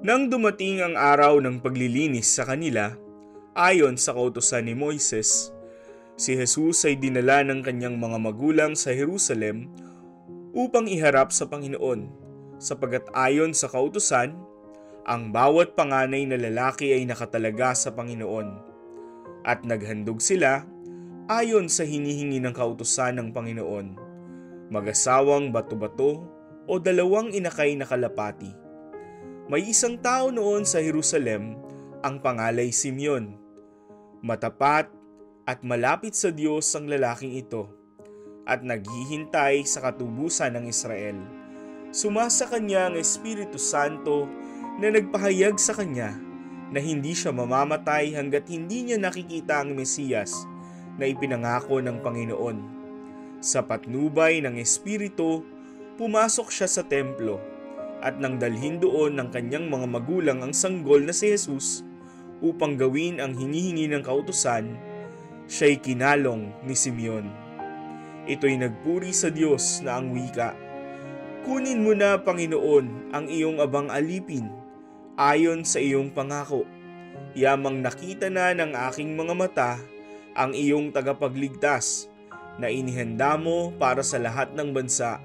Nang dumating ang araw ng paglilinis sa kanila, ayon sa kautusan ni Moises, si Jesus ay dinala ng kanyang mga magulang sa Jerusalem upang iharap sa Panginoon, sapagkat ayon sa kautusan, ang bawat panganay na lalaki ay nakatalaga sa Panginoon. At naghandog sila ayon sa hinihingi ng kautusan ng Panginoon, mag-asawang bato-bato o 2 inakay na kalapati. May isang tao noon sa Jerusalem, ang pangalay Simeon. Matapat at malapit sa Diyos ang lalaking ito, at naghihintay sa katubusan ng Israel. Sumasa kanya ang Espiritu Santo na nagpahayag sa kanya na hindi siya mamamatay hanggat hindi niya nakikita ang Mesiyas na ipinangako ng Panginoon. Sa patnubay ng Espiritu, pumasok siya sa templo, at nang dalhin doon ng kanyang mga magulang ang sanggol na si Jesus upang gawin ang hinihingi ng kautusan, siya'y kinalong ni Simeon. Ito'y nagpuri sa Diyos na ang wika, "Kunin mo na, Panginoon, ang iyong abang alipin ayon sa iyong pangako. Yamang nakita na ng aking mga mata ang iyong tagapagligtas na inihanda mo para sa lahat ng bansa.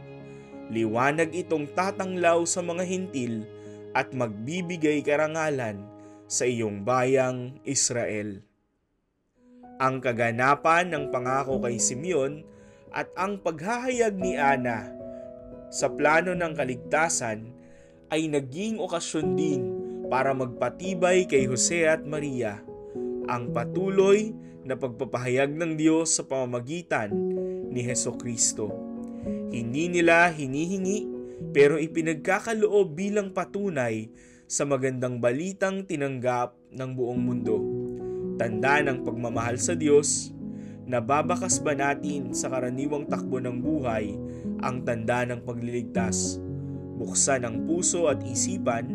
Liwanag itong tatanglaw sa mga hintil at magbibigay karangalan sa iyong bayang Israel." Ang kaganapan ng pangako kay Simeon at ang paghahayag ni Ana sa plano ng kaligtasan ay naging okasyon din para magpatibay kay Jose at Maria ang patuloy na pagpapahayag ng Diyos sa pamamagitan ni Hesukristo. Hindi nila hinihingi pero ipinagkakaloob bilang patunay sa magandang balitang tinanggap ng buong mundo. Tanda ng pagmamahal sa Diyos, nababakas ba natin sa karaniwang takbo ng buhay ang tanda ng pagliligtas? Buksan ang puso at isipan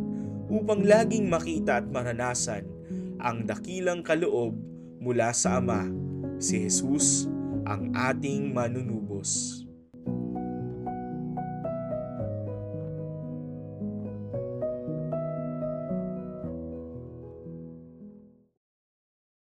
upang laging makita at maranasan ang dakilang kaloob mula sa Ama, si Jesus, ang ating manunubos.